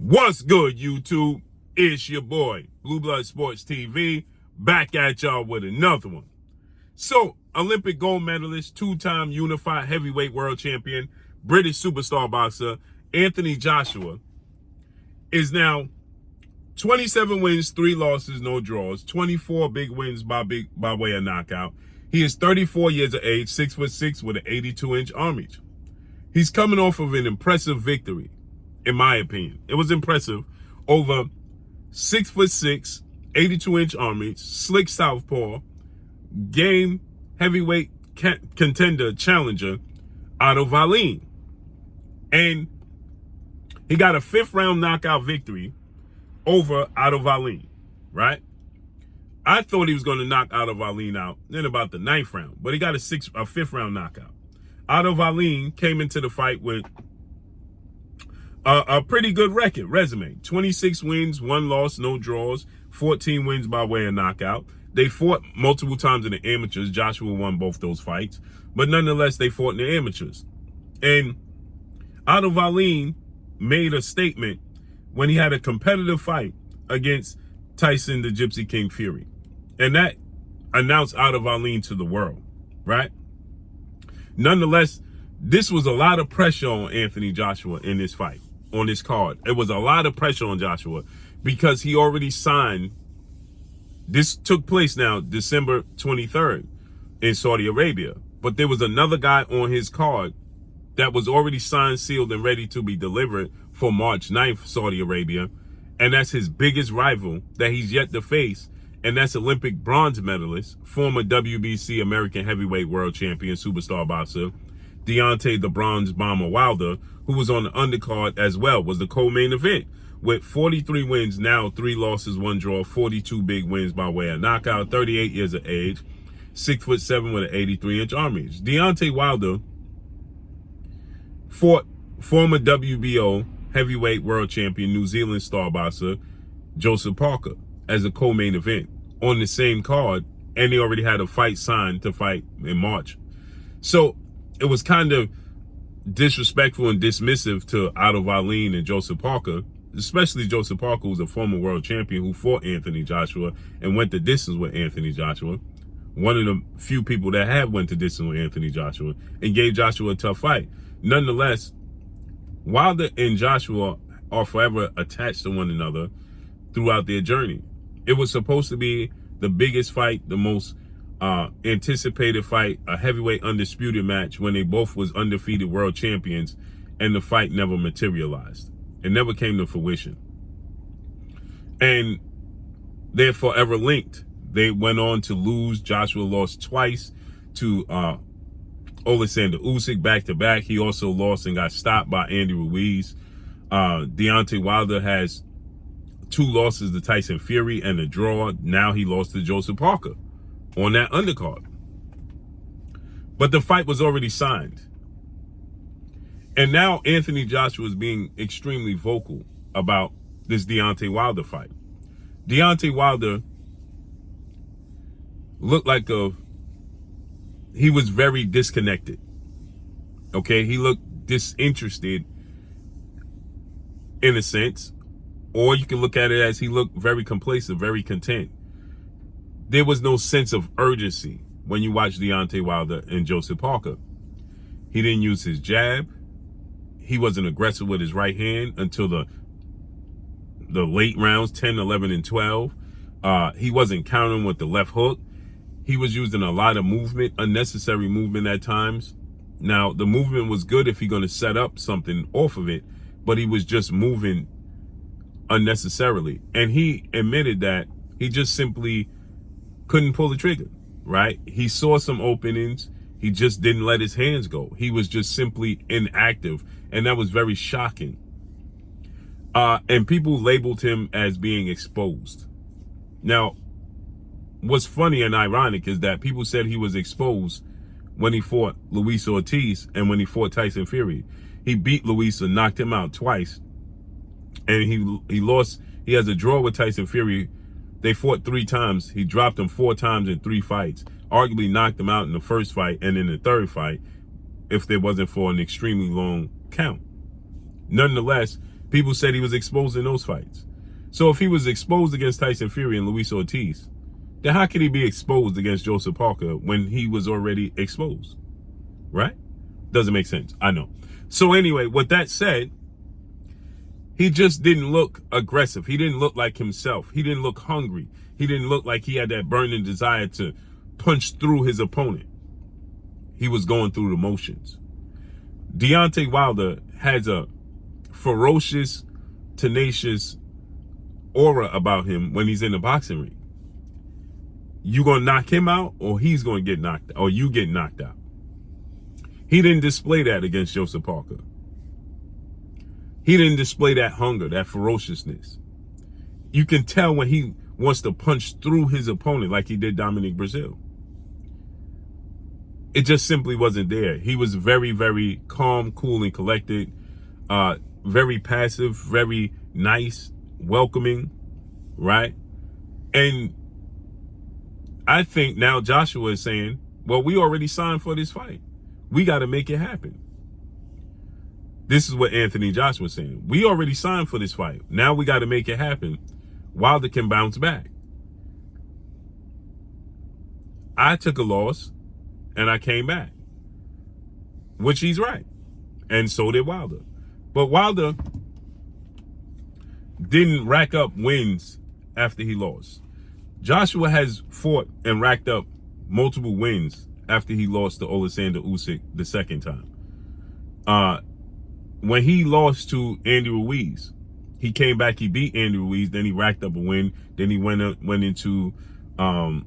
What's good, YouTube? It's your boy, Blue Blood Sports TV, back at y'all with another one. So, Olympic gold medalist, two-time unified heavyweight world champion, British superstar boxer, Anthony Joshua, is now 27 wins, 3 losses, no draws, 24 big wins by way of knockout. He is 34 years of age, 6'6", with an 82-inch arm reach. He's coming off of an impressive victory, in my opinion. It was impressive over 6'6", 82-inch arm reach, slick southpaw, game heavyweight contender challenger, Otto Wallin. And he got a 5th round knockout victory over Otto Wallin, right? I thought he was going to knock Otto Wallin out in about the 9th round, but he got a 5th round knockout. Otto Wallin came into the fight with a pretty good resume. 26 wins, 1 loss, no draws, 14 wins by way of knockout. They fought multiple times in the amateurs. Joshua won both those fights, but nonetheless, they fought in the amateurs. And Otto Wallin made a statement when he had a competitive fight against Tyson the Gypsy King Fury. And that announced Otto Wallin to the world, right? Nonetheless, this was a lot of pressure on Anthony Joshua in this fight, on this card. It was a lot of pressure on Joshua because he already signed. This took place now December 23rd in Saudi Arabia. But there was another guy on his card that was already signed, sealed, and ready to be delivered for March 9th, Saudi Arabia. And that's his biggest rival that he's yet to face. And that's Olympic bronze medalist, former WBC American heavyweight world champion, superstar boxer, Deontay the Bronze Bomber Wilder, who was on the undercard as well, was the co-main event with 43 wins, now 3 losses, 1 draw, 42 big wins by way of knockout, 38 years of age, 6'7" with an 83-inch arm reach. Deontay Wilder fought former WBO heavyweight world champion, New Zealand star boxer, Joseph Parker, as a co-main event on the same card, and they already had a fight signed to fight in March. So it was kind of disrespectful and dismissive to Otto Wallin and Joseph Parker, especially Joseph Parker, who's a former world champion who fought Anthony Joshua and went the distance with Anthony Joshua. One of the few people that have went the distance with Anthony Joshua and gave Joshua a tough fight. Nonetheless, Wilder and Joshua are forever attached to one another throughout their journey. It was supposed to be the biggest fight, the most anticipated fight, a heavyweight undisputed match when they both was undefeated world champions, and the fight never materialized. It never came to fruition. And they're forever linked. They went on to lose. Joshua lost twice to Alexander Usyk back-to-back. He also lost and got stopped by Andy Ruiz. Deontay Wilder has 2 losses to Tyson Fury and a draw. Now he lost to Joseph Parker on that undercard. But the fight was already signed. And now Anthony Joshua is being extremely vocal about this Deontay Wilder fight. Deontay Wilder looked like he was very disconnected. Okay, he looked disinterested in a sense. Or you can look at it as he looked very complacent, very content. There was no sense of urgency when you watch Deontay Wilder and Joseph Parker. He didn't use his jab. He wasn't aggressive with his right hand until the late rounds, 10, 11, and 12. He wasn't countering with the left hook. He was using a lot of movement, unnecessary movement at times. Now, the movement was good if you're going to set up something off of it, but he was just moving unnecessarily. And he admitted that he just simply couldn't pull the trigger, right? He saw some openings. He just didn't let his hands go. He was just simply inactive. And that was very shocking. And people labeled him as being exposed. Now, what's funny and ironic is that people said he was exposed when he fought Luis Ortiz and when he fought Tyson Fury. He beat Luis and knocked him out twice. And he lost. He has a draw with Tyson Fury. They fought 3 times. He dropped him 4 times in 3 fights. Arguably knocked him out in the first fight and in the 3rd fight if there wasn't for an extremely long count. Nonetheless, People said he was exposed in those fights. So if he was exposed against Tyson Fury and Luis Ortiz, then how could he be exposed against Joseph Parker when he was already exposed? Right? Doesn't make sense. I know. So anyway, with that said, he just didn't look aggressive. He didn't look like himself. He didn't look hungry. He didn't look like he had that burning desire to punch through his opponent. He was going through the motions. Deontay Wilder has a ferocious, tenacious aura about him when he's in the boxing ring. You gonna knock him out, or he's gonna get knocked out, or you get knocked out. He didn't display that against Joseph Parker. He didn't display that hunger, that ferociousness. You can tell when he wants to punch through his opponent like he did Dominic Brazil. It just simply wasn't there. He was very, very calm, cool, and collected. Very passive, very nice, welcoming, right? And I think now Joshua is saying, well, we already signed for this fight. We got to make it happen. This is what Anthony Joshua is saying. We already signed for this fight. Now we got to make it happen. Wilder can bounce back. I took a loss and I came back, which he's right. And so did Wilder. But Wilder didn't rack up wins after he lost. Joshua has fought and racked up multiple wins after he lost to Alexander Usyk the second time. When he lost to Andy Ruiz, he came back, he beat Andy Ruiz, then he racked up a win, then he went to the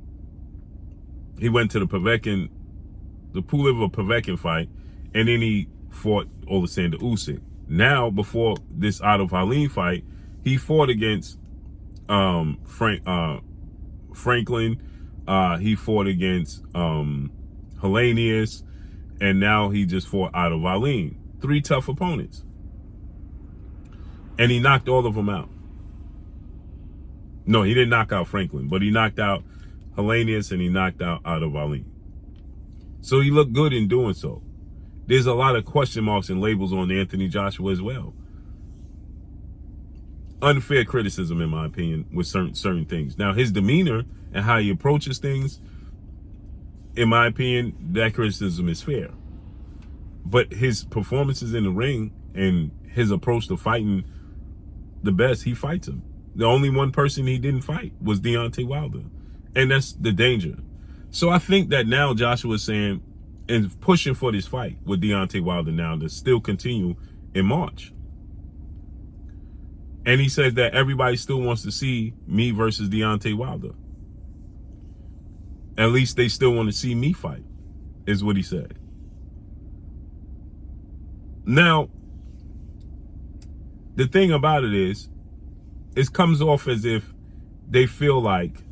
Povetkin fight, and then he fought Alexander Usyk. Now, before this Otto Wallin fight, he fought against Franklin. He fought against Helenius, and now he just fought Otto Wallin. 3 tough opponents. And he knocked all of them out. No, he didn't knock out Franklin, but he knocked out Helenius and he knocked out Otto Wallin. So he looked good in doing so. There's a lot of question marks and labels on Anthony Joshua as well. Unfair criticism, in my opinion, with certain things. Now, his demeanor and how he approaches things, in my opinion, that criticism is fair. But his performances in the ring and his approach to fighting the best, he fights him. The only one person he didn't fight was Deontay Wilder. And that's the danger. So I think that now Joshua is saying and pushing for this fight with Deontay Wilder now to still continue in March. And he says that everybody still wants to see me versus Deontay Wilder. At least they still want to see me fight, is what he said. Now, the thing about it is, it comes off as if they feel like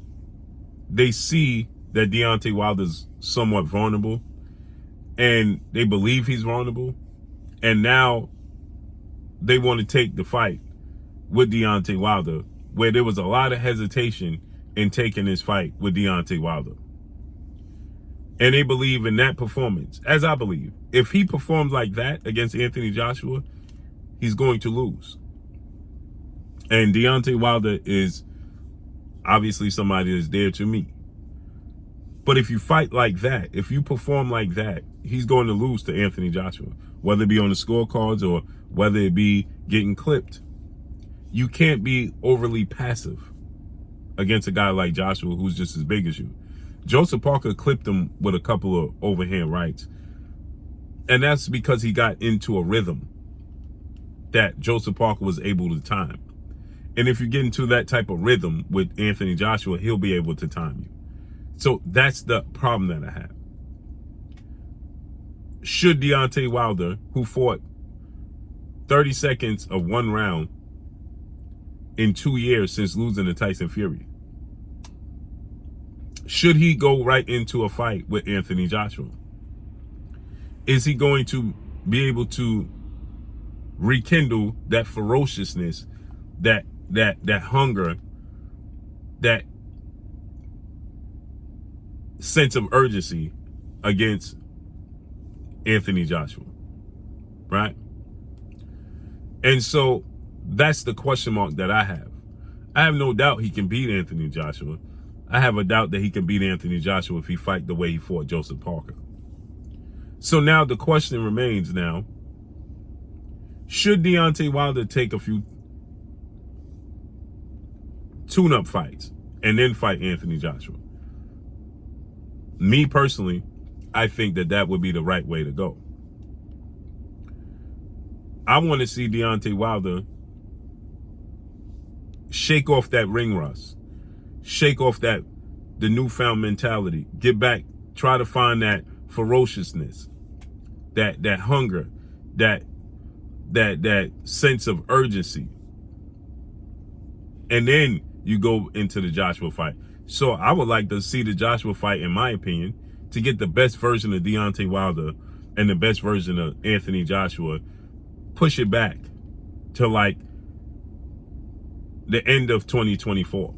they see that Deontay Wilder's somewhat vulnerable, and they believe he's vulnerable, and now they want to take the fight with Deontay Wilder, where there was a lot of hesitation in taking this fight with Deontay Wilder. And they believe in that performance, as I believe. If he performs like that against Anthony Joshua, he's going to lose. And Deontay Wilder is obviously somebody that's dear to me. But if you fight like that, if you perform like that, he's going to lose to Anthony Joshua, whether it be on the scorecards or whether it be getting clipped. You can't be overly passive against a guy like Joshua who's just as big as you. Joseph Parker clipped him with a couple of overhand rights. And that's because he got into a rhythm that Joseph Parker was able to time. And if you get into that type of rhythm with Anthony Joshua, he'll be able to time you. So that's the problem that I have. Should Deontay Wilder, who fought 30 seconds of one round in 2 years since losing to Tyson Fury, should he go right into a fight with Anthony Joshua? Is he going to be able to rekindle that ferociousness, that hunger, that sense of urgency against Anthony Joshua, right? And so That's the question mark that I have. I have no doubt he can beat Anthony Joshua. I have a doubt that he can beat Anthony Joshua if he fight the way he fought Joseph Parker. So now the question remains now, should Deontay Wilder take a few tune-up fights and then fight Anthony Joshua? Me personally, I think that would be the right way to go. I want to see Deontay Wilder shake off that ring rust, shake off the newfound mentality, get back, try to find that ferociousness, that hunger, that sense of urgency. And then you go into the Joshua fight. So I would like to see the Joshua fight, in my opinion, to get the best version of Deontay Wilder and the best version of Anthony Joshua, push it back to like the end of 2024.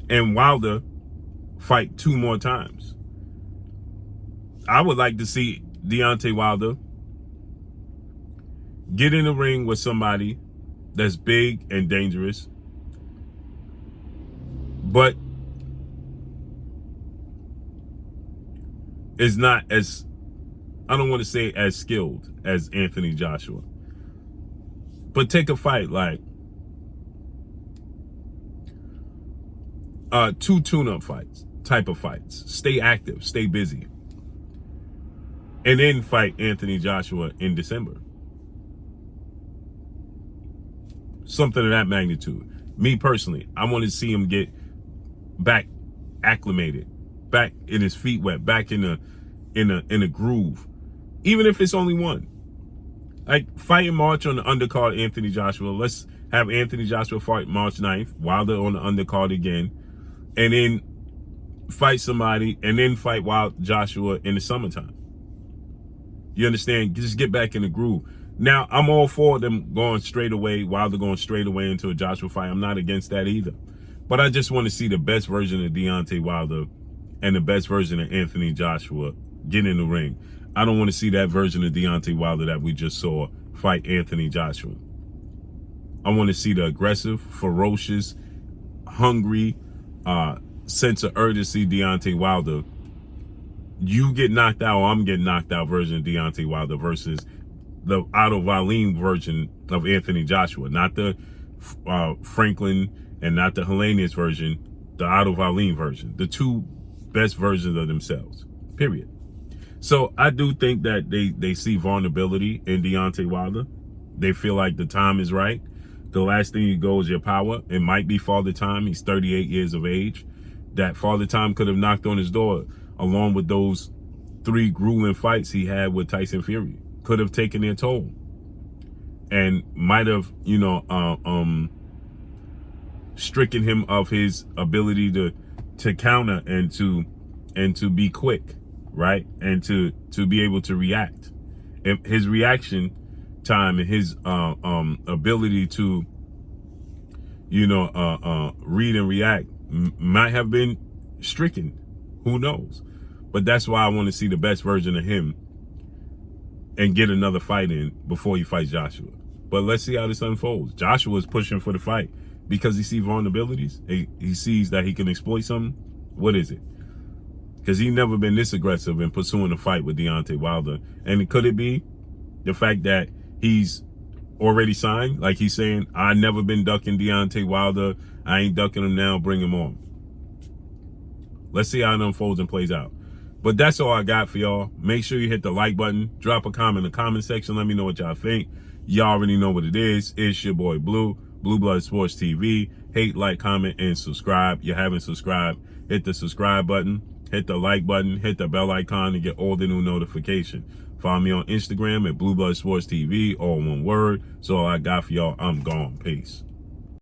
And Wilder fight 2 more times. I would like to see Deontay Wilder get in the ring with somebody that's big and dangerous, but is not as, I don't want to say as skilled as Anthony Joshua. But take a fight like 2 tune-up fights, type of fights. Stay active, stay busy. And then fight Anthony Joshua in December. Something of that magnitude. Me personally, I want to see him get back acclimated, back in his feet wet, back in a groove. Even if it's only one. Like, fight in March on the undercard Anthony Joshua. Let's have Anthony Joshua fight March 9th, Wilder on the undercard again, and then fight somebody, and then fight Joshua in the summertime. You understand? Just get back in the groove. Now, I'm all for them going straight away, Wilder going straight away into a Joshua fight. I'm not against that either. But I just want to see the best version of Deontay Wilder and the best version of Anthony Joshua get in the ring. I don't want to see that version of Deontay Wilder that we just saw fight Anthony Joshua. I want to see the aggressive, ferocious, hungry, sense of urgency Deontay Wilder. You get knocked out or I'm getting knocked out version of Deontay Wilder versus the Otto Wallin version of Anthony Joshua. Not the Franklin and not the Helenius version, the Otto Wallin version. The 2 best versions of themselves, period. So I do think that they see vulnerability in Deontay Wilder. They feel like the time is right. The last thing you go is your power. It might be Father Time. He's 38 years of age. That Father Time could have knocked on his door along with those 3 grueling fights he had with Tyson Fury. Could have taken their toll. And might have, stricken him of his ability to counter and to be quick. Right? And to be able to react. His reaction time and his ability to, read and react might have been stricken. Who knows? But that's why I want to see the best version of him and get another fight in before he fights Joshua. But let's see how this unfolds. Joshua is pushing for the fight because he sees vulnerabilities. He sees that he can exploit something. What is it? Because he's never been this aggressive in pursuing a fight with Deontay Wilder. And could it be the fact that he's already signed? Like he's saying, I never been ducking Deontay Wilder. I ain't ducking him now. Bring him on. Let's see how it unfolds and plays out. But that's all I got for y'all. Make sure you hit the like button. Drop a comment in the comment section. Let me know what y'all think. Y'all already know what it is. It's your boy Blue. Blue Blood Sports TV. Hate, like, comment, and subscribe. You haven't subscribed, hit the subscribe button. Hit the like button, hit the bell icon to get all the new notifications. Follow me on Instagram at Blue Blood Sports TV, all one word. So all I got for y'all. I'm gone. Peace.